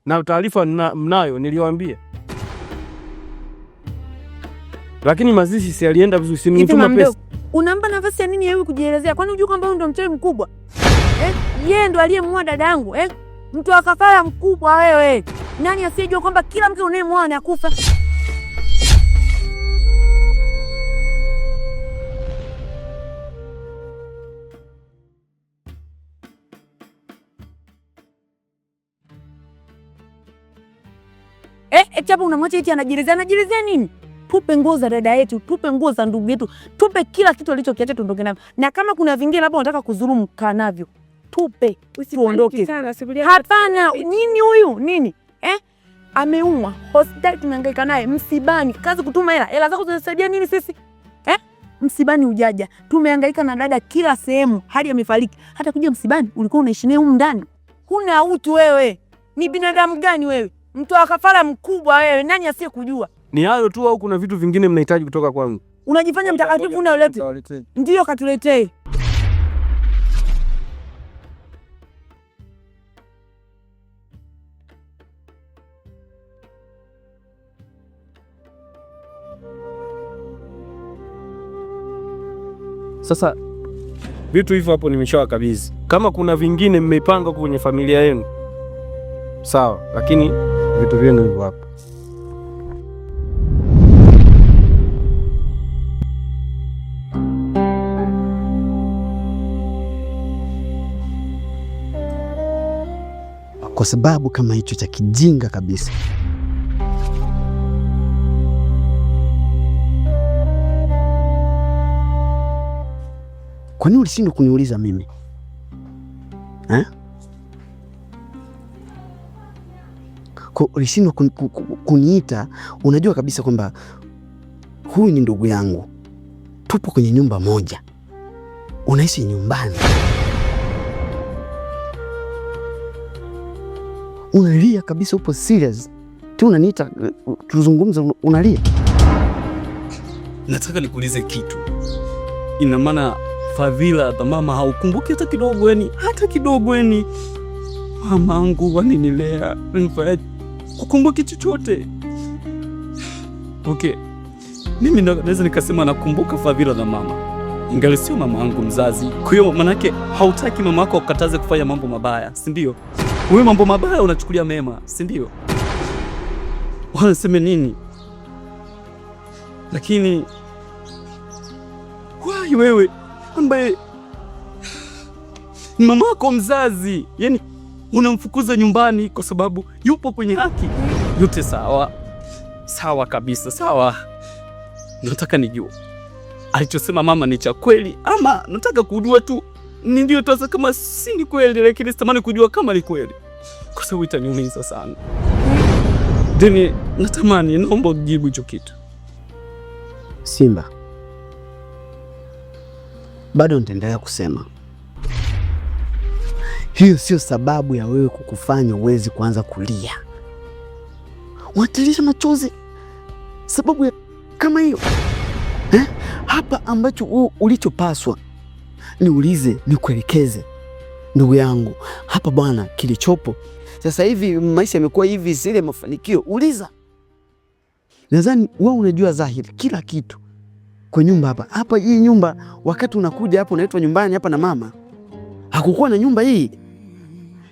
na taarifa mnayo, niliwaambia. Lakini mazishi si alienda vizuri, si nimtuma pesa. Unampa nafasi ya nini yeye kujielezea? Kwani unajua kwamba ndo mchawi mkubwa? Yeye ndo aliyemuua dada yangu, mtu wa kafara mkubwa wewe. Nani asiyejua kwamba kila mtu unayemuoa anakufa? Chapo unamwacha eti anajielezea nini? Tupe nguo za dada yetu, tupe nguo za ndugu yetu, tupe kila kitu alichokiacha tuondoke navyo. Na kama kuna vingine labda unataka kudhulumu kaa navyo, tupe tuondoke. Hapana, nini huyu? Nini? Ameumwa, hospitali tumehangaika naye, msibani, kazi kutuma hela zako zinasaidia nini sisi? Msibani ujaja. Tumehangaika na dada kila sehemu hadi amefariki. Hata kuja msibani ulikuwa unaishi naye huko ndani. Huna utu wewe. Ni binadamu gani wewe? Mtu wa kafara mkubwa wewe, nani asiye kujua? Ni hayo tu au kuna vitu vingine mnahitaji kutoka kwangu? Unajifanya mtakatifu na ulete. Ndio katuletee. Sasa vitu hivyo hapo nimeshawakabidhi. Kama kuna vingine mmepanga kwenye familia yenu, sawa, lakini vitu vyenu hivyo hapo. Kwa sababu kama hicho cha kijinga kabisa. Kwa nini ulishindwa kuniuliza mimi? Ulishindwa kuniita, unajua kabisa kwamba huyu ni ndugu yangu. Tupo kwenye nyumba moja. Unaishi nyumbani. Unalia kabisa, upo serious. Tu unaniita tuzungumze, unalia. Nataka nikuulize kitu. Ina maana fadhila za mama haukumbuki hata kidogo yani? Hata kidogo yani? Mamangu waninilea, nifanya kukumbuki chochote. Okay. Mimi naweza nikasema nakumbuka fadhila za mama. Ingali sio mama yangu mzazi. Kwa hiyo manake hautaki mama yako akataze kufanya mambo mabaya, si ndio? Wewe mambo mabaya unachukulia mema, si ndio? Wanasema nini? Lakini wewe ambaye mama yako mzazi, yani unamfukuza nyumbani kwa sababu yupo kwenye haki. Yote sawa. Sawa kabisa, sawa. Nataka nijue alichosema mama ni cha kweli ama nataka kujua tu ni ndio tuanza kama si ni kweli, lakini sitamani kujua kama ni kweli kwa sababu itaniumiza sana. Deni, natamani naomba ujibu hicho kitu. Simba, bado nitaendelea kusema hiyo sio sababu ya wewe kukufanya uwezi kuanza kulia. Unatilisha machozi sababu ya kama hiyo? Hapa ambacho ulichopaswa niulize, nikuelekeze. Ndugu yangu, hapa bwana kilichopo sasa hivi maisha yamekuwa hivi, zile mafanikio uliza. Nadhani wewe unajua dhahiri kila kitu kwa nyumba hapa. Hapa hii nyumba wakati unakuja hapo unaitwa nyumbani hapa na mama. Hakukuwa na nyumba hii.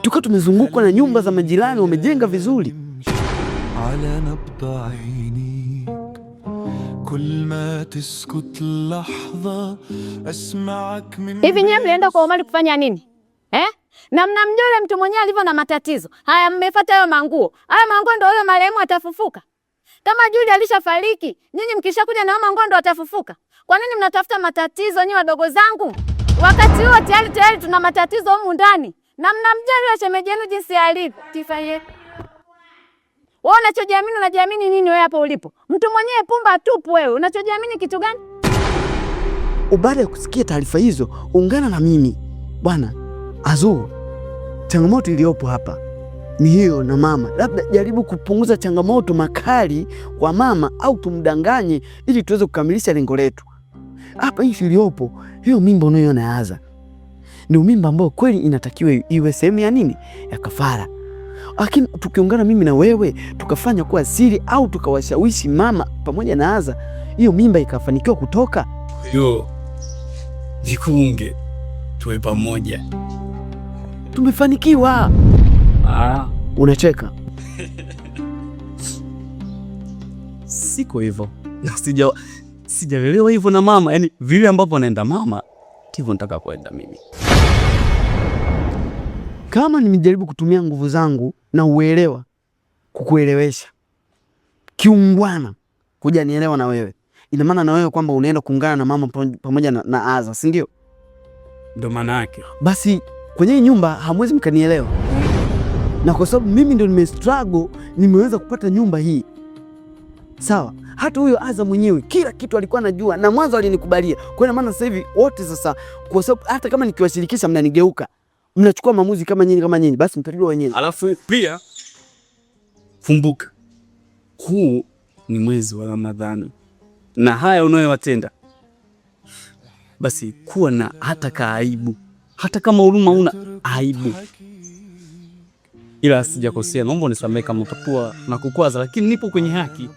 Tuko tumezungukwa na nyumba za majirani wamejenga vizuri. Hivi nyewe mlienda kwa Omari kufanya nini? Na mnamjua yule mtu mwenyewe alivyo na matatizo. Haya, mmefuata hayo manguo. Hayo manguo ndio huyo marehemu atafufuka. Kama Julia alishafariki, nyinyi mkishakuja na manguo ndio atafufuka. Kwa nini mnatafuta matatizo nyinyi wadogo zangu? Wakati huo tayari tuna matatizo humu ndani. Na mnamjua yule shemeji yenu jinsi alivyo. Tifaye. Wewe unachojiamini nini wewe hapo ulipo? Mtu mwenyewe pumba tupu wewe. Unachojiamini kitu gani? Baada ya kusikia taarifa hizo, ungana na mimi. Bwana Azu, changamoto iliyopo hapa ni hiyo na mama. Labda jaribu kupunguza changamoto makali kwa mama au tumdanganye ili tuweze kukamilisha lengo letu. Hapa hii iliyopo, hiyo mimba unayoiona yaanza. Ndio mimba ambayo kweli inatakiwa iwe sehemu ya nini? Ya kafara. Lakini tukiungana mimi na wewe tukafanya kuwa siri au tukawashawishi mama pamoja na Aza, hiyo mimba ikafanikiwa kutoka. Yo, jikunge tuwe pamoja. Tumefanikiwa. Unacheka? Siko hivyo. Sijalelewa hivyo na mama. Yaani vile ambavyo anaenda mama ndivyo nataka kwenda mimi. Kama nimejaribu kutumia nguvu zangu na uelewa kukuelewesha kiungwana kuja nielewa na wewe, ina maana na wewe kwamba unaenda kuungana na mama pamoja na Aza, si ndio? Ndio maana yake. Basi kwenye hii nyumba hamwezi mkanielewa, na kwa sababu mimi ndio nimestruggle nimeweza kupata nyumba hii, sawa? Hata huyo Aza mwenyewe kila kitu alikuwa anajua na mwanzo alinikubalia. Kwa maana sasa hivi wote sasa, kwa sababu hata kama nikiwashirikisha mnanigeuka, mnachukua maamuzi kama nyinyi, basi mtajua wenyewe. Alafu pia kumbuka, huu ni mwezi wa Ramadhani na haya unayowatenda, basi kuwa na hata kaaibu, hata kama huruma una aibu. Ila sijakosea, naomba unisamehe kama utakuwa na kukwaza, lakini nipo kwenye haki.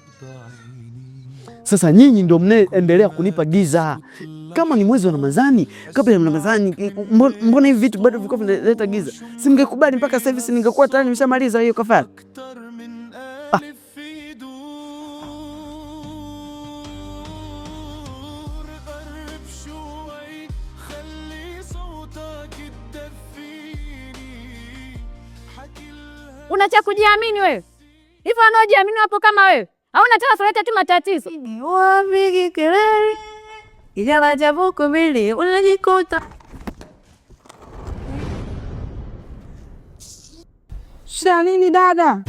Sasa nyinyi ndio mnaendelea kunipa giza. Kama ni mwezi wa Ramadhani, kabla ya Ramadhani, mbona hivi vitu bado viko vinaleta giza? Si mngekubali mpaka sasa hivi, si ningekuwa tayari nimeshamaliza hiyo kafara. Unacha kujiamini wewe? Hivi wanaojiamini wapo kama wewe? Au unataka kuleta tu matatizo? Wapigi kelele. Ijala jabuko mbili, unajikuta. Shida nini dada?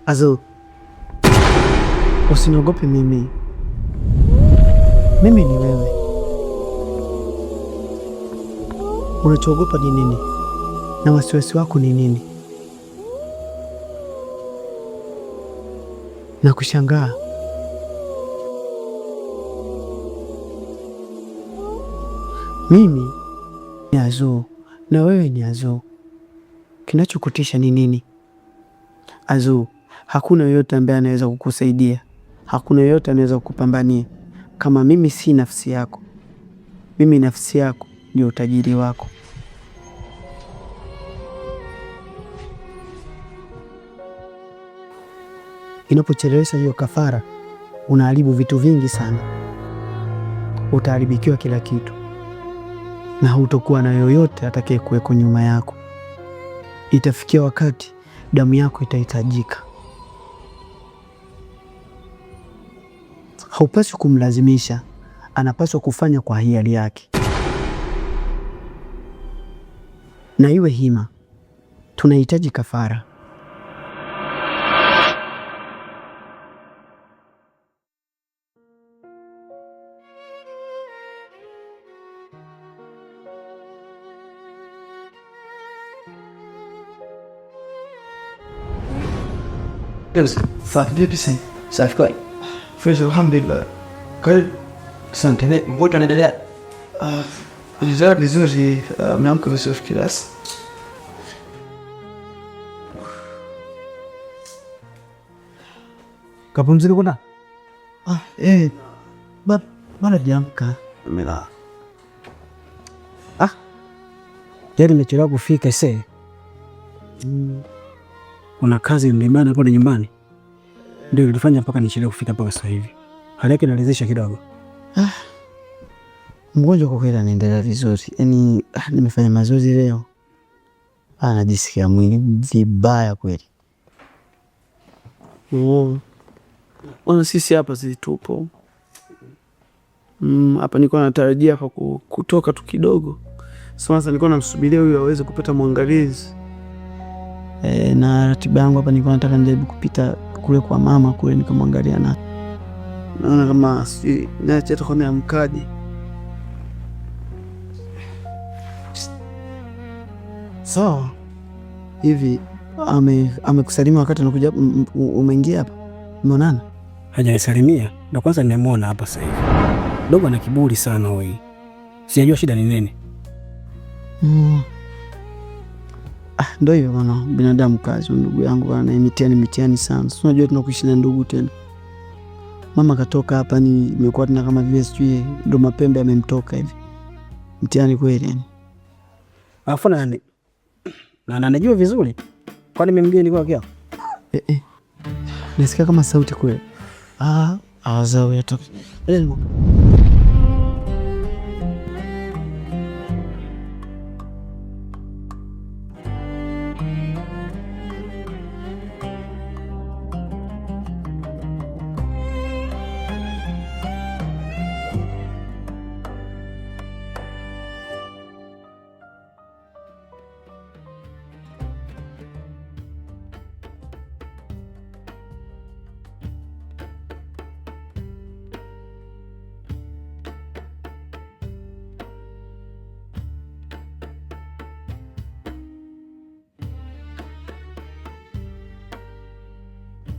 Azu, usiniogope mimi. Mimi ni wewe. Unachoogopa ni nini? Na wasiwasi wako ni nini? Na kushangaa. Mimi ni Azu na wewe ni Azu. Kinachokutisha ni nini? Azu, hakuna yoyote ambaye anaweza kukusaidia. Hakuna yoyote anaweza kukupambania kama mimi si nafsi yako. Mimi nafsi yako ndio utajiri wako. Inapochelewesha hiyo kafara, unaharibu vitu vingi sana. Utaharibikiwa kila kitu na hutakuwa na yoyote atakaye kuweko nyuma yako. Itafikia wakati damu yako itahitajika. Haupaswi kumlazimisha, anapaswa kufanya kwa hiari yake. Na iwe hima, tunahitaji kafara. Vipi sasa? Safi kweli? Fresh, alhamdulillah. Karibu. Asante. Mgonjwa anaendelea? Vizuri, ameamka vizuri kiasi. Kapumzika kuna? Bado hajaamka. Mela. Jana nimechelewa kufika sasa. Una kazi mlimani hapo nyumbani? Ndio ilifanya mpaka nichelewe kufika mpaka sasa hivi. Hali yake inalizisha kidogo. Mgonjwa kwa kweli anaendelea vizuri. Yaani nimefanya mazoezi leo. Anajisikia mwili vibaya kweli. Wana sisi hapa tupo. Hapa nilikuwa natarajia hapa kutoka tu kidogo. Sasa nilikuwa namsubiria huyu aweze kupata mwangalizi. Na ratiba yangu hapa nilikuwa nataka nijaribu kupita kule kwa mama kule nikamwangalia na. Naona kama si naacha tu kama amkaje. So, hivi amekusalimia wakati anakuja umeingia hapa? Umeonana? Hajanisalimia. Ndio kwanza nimemwona hapa sasa hivi. Dogo ana kiburi sana huyu. Sijajua shida ni nini. Ndio hivyo bwana, binadamu kazi. Ndugu yangu bwana, mitihani sana. Si unajua tunakuishi na ndugu tena. Mama katoka hapa, nimekuwa tena kama vile sijui ndo mapembe amemtoka hivi. Mtihani kweli yani. Alafu na anajua vizuri. Kwani mimi mgeni kwa kiao? Nasikia kama sauti kweli. Azao yatoka.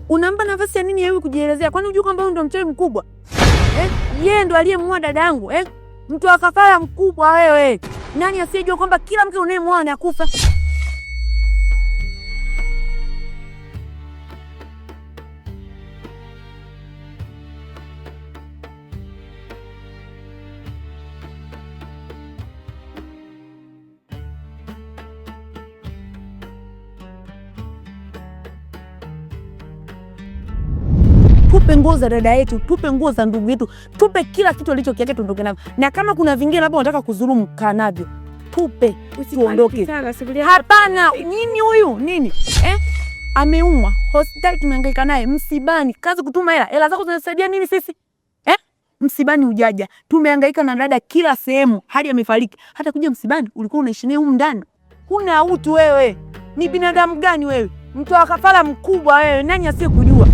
Unampa nafasi ya nini yeye kujielezea? Kwani unajua kwamba huyu ndo mchawi mkubwa? Yeye ndo aliyemua dadangu, mtu wa kafara mkubwa wewe. Nani asiyejua kwamba kila mke unayemua anakufa? Tupe nguo za dada yetu, tupe nguo za ndugu yetu, tupe kila kitu alichokiacha tuondoke navyo. Na kama kuna vingine labda unataka kudhulumu, kaa navyo. Tupe, tuondoke. Hapana, nini huyu? Nini? Ameumwa, hospitali tumehangaika naye, msibani, kazi kutuma hela. Hela zako zinasaidia nini sisi? Msibani ujaja. Tumehangaika na dada kila sehemu, hadi amefariki. Hata kuja msibani ulikuwa unaishi naye huko ndani. Huna utu wewe. Ni binadamu gani wewe? Mtu wa kafara mkubwa wewe, nani asiyekujua?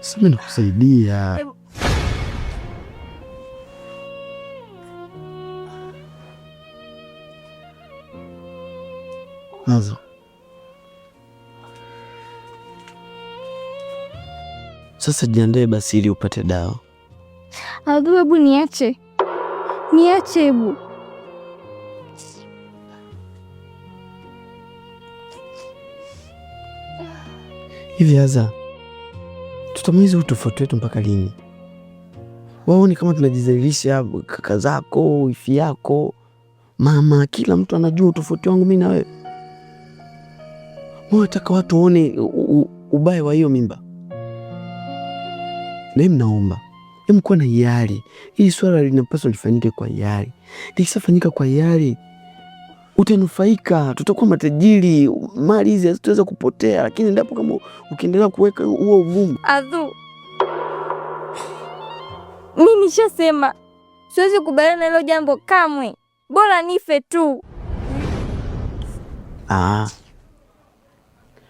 Sasa nakusaidia. Nazo. Sasa jiandae basi ili upate dawa. Adhu, hebu niache. Niache hebu. Hivi Aza, tutamaliza utofauti wetu mpaka lini? Waoni kama tunajizalilisha? Kaka zako, wifi yako, mama, kila mtu anajua utofauti wangu mimi na wewe. Unataka watu waone ubaya wa hiyo mimba? Na mnaomba kuwa na hiari. Hili swala linapaswa lifanyike kwa hiari. Likishafanyika kwa hiari, utanufaika, tutakuwa matajiri, mali hizi hazitaweza kupotea. Lakini ndipo kama ukiendelea kuweka huo ugumu. Adhu, mimi nishasema siwezi kubaliana na hilo jambo kamwe. Bora nife tu.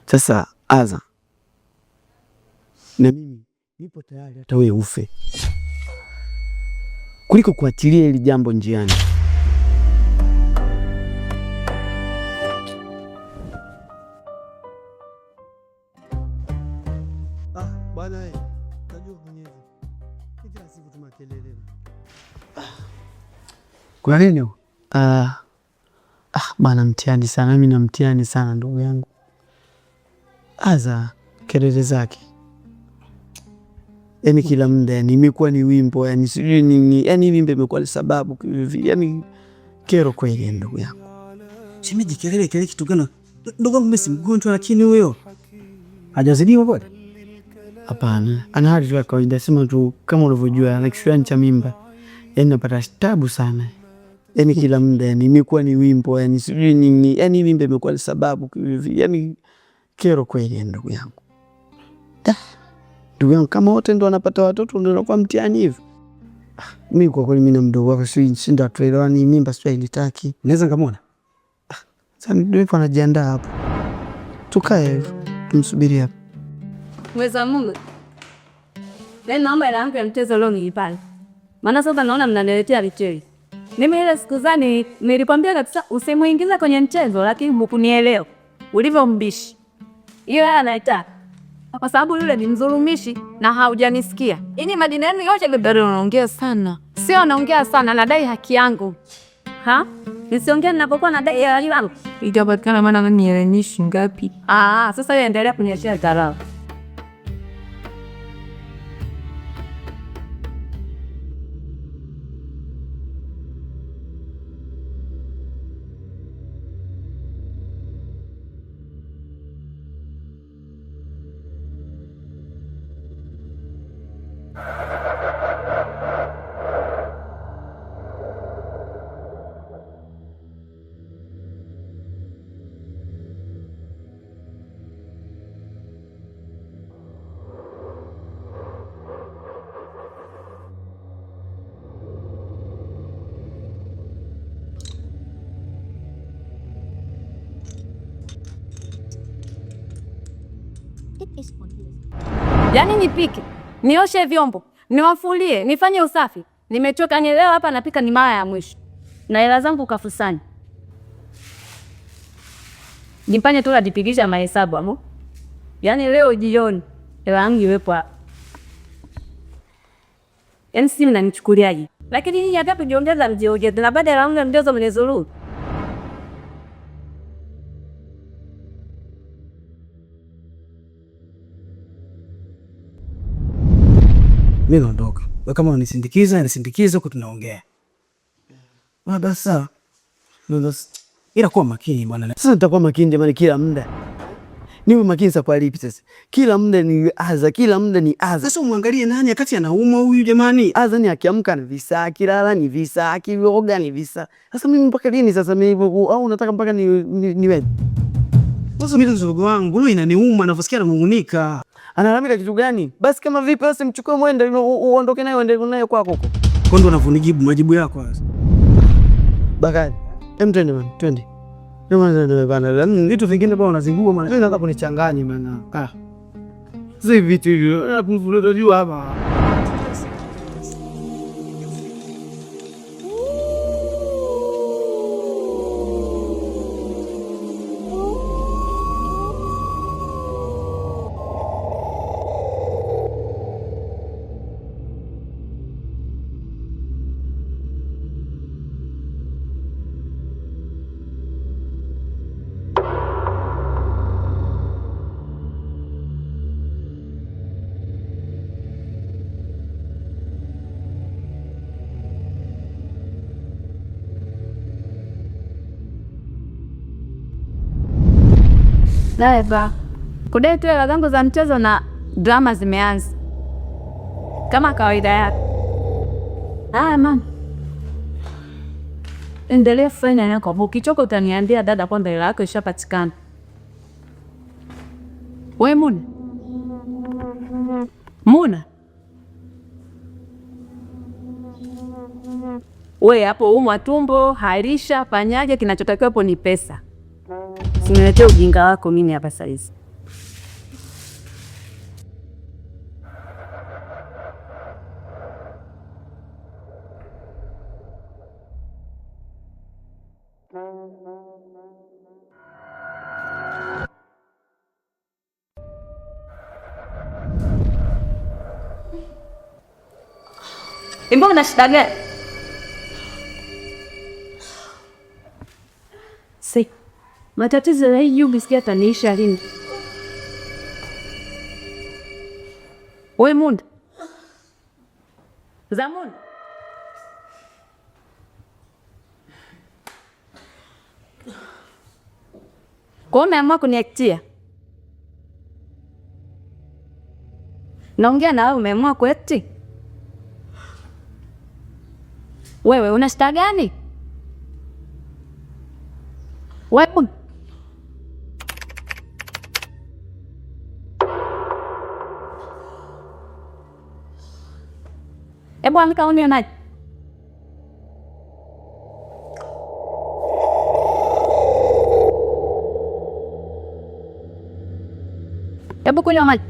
Sasa Aza, na mimi nipo tayari hata wewe ufe kuliko kuachilia hili jambo njiani. Bwana wewe, unajua mwenyewe. Kila siku tumakelele. Kwa nini? Bwana mtihani sana, mimi na mtihani sana ndugu yangu. Aza kelele zake. Yaani kila muda nimekuwa ni wimbo, yani sijui nini, yani wimbo imekuwa ni sababu hivi, yani kero kweli ndugu yangu. Shemeji, kelele kitu gani? Ndugu wangu mimi si mgonjwa, lakini huyo hajazidiwa bwana. Hapana, ana hali tu ya kawaida, sema tu kama unavyojua ana kishuani cha mimba. Yaani napata tabu sana. Yaani kila muda yani imekuwa ni wimbo, yani sijui nini. Yaani mimba imekuwa ni sababu hivi. Yaani kero kweli ndugu yangu. Ndugu yangu kama wote ndo wanapata watoto ndio inakuwa mtihani hivi. Mimi kwa kweli mimi na mdogo wako shinda tuelewani, mimba sio ilitaki. Naweza ngamwona? Sasa ndio anajiandaa hapo. Tukae tumsubiri hapo. Mweza Mungu. Leo naomba hela yangu ya mchezo leo nilipale. Maana sasa naona mnaniletea vichei. Mimi ile siku zani nilikwambia kabisa usimuingize kwenye mchezo, lakini hukunielewa. Ulivyo mbishi. Hiyo hela naitaka. Kwa sababu yule ni mdhulumishi na haujanisikia. Yaani madini yenu yote bado unaongea sana. Sio naongea sana, nadai haki yangu. Nisiongea ninapokuwa nadai haki yangu. Ijapatikana maana unanielewesha ngapi? Sasa wewe endelea kuniachia dharau. Yaani nipike, nioshe vyombo, niwafulie, nifanye usafi. Nimechoka, ni leo hapa napika ni mara ya mwisho. Na hela zangu kafusanya. Nifanye tu najipigisha mahesabu amo. Yaani leo jioni hela yangu iwepo hapa. Yaani si mnanichukuliaje? Lakini nyinyi hata kujiongeza mjiongeze na baada ya yangu ndio mnizuru. Mimi naondoka. Wewe kama unisindikiza, nisindikize huko tunaongea. Basi sawa. Ila kuwa makini bwana. Sasa nitakuwa makini jamani kila muda. Niwe makini kwa lipi sasa? Kila muda ni aza, kila muda ni aza. Sasa muangalie nani akati anauma huyu jamani. Aza ni akiamka ni visa, akilala ni visa, akioga ni visa. Sasa mimi mpaka lini sasa mimi au unataka mpaka niwe? Sasa mimi mzogo wangu, leo inaniuma navyosikia namungunika. Analamika kitu gani? Basi kama vipi basi mchukue mwende uondoke naye uende naye kwako huko. Kwa ndo unavonijibu majibu yako sasa. Bakari, twende man, twende. Ndio bana, vitu vingine bwana unazingua maana. Wewe unataka kunichanganya maana. Sasa vitu hivyo, unajua hapa. Daiva, kudai tu hela zangu za mchezo na drama zimeanza kama kawaida yake. Mama, endelea kufanya yako. Ukichoka utaniambia dada kwamba hela yako ishapatikana. We Muna, we hapo umwa tumbo, harisha, fanyaje, kinachotakiwa hapo ni pesa. Usiniletee ujinga wako mimi hapa saizi. Mbona una shida gani? Matatizo ya hii umesikia taniisha lini? We Munda. Zamuni. Kwa umeamua kuniaktia? Naongea na wewe, umeamua kweti? Wewe una shida gani? Wewe Hebu amka unywe maji. Hebu kunywa maji.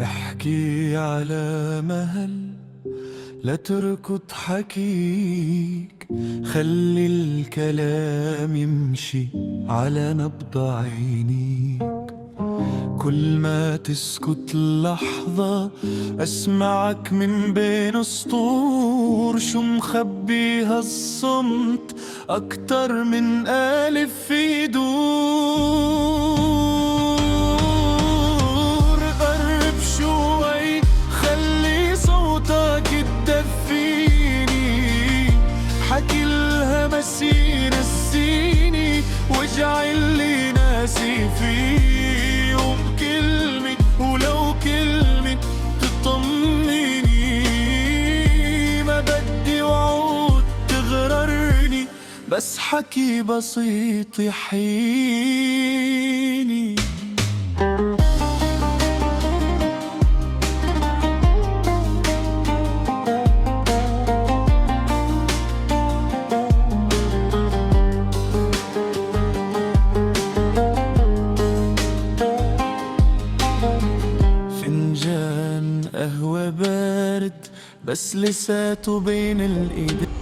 احكي على مهل لا تركض حكيك، خلي الكلام يمشي على نبض عينيك. كل ما تسكت لحظة أسمعك من بين سطور، شو مخبي هالصمت أكتر من ألف في دور. قرب شوي خلي صوتك تدفيني، حكي الهمسي نسيني واجعل لي ناسي فيه. وبكلمة ولو كلمة تطمني، ما بدي وعود تغررني، بس حكي بسيط يحييني. فنجان قهوة بارد بس لساته بين الإيدين.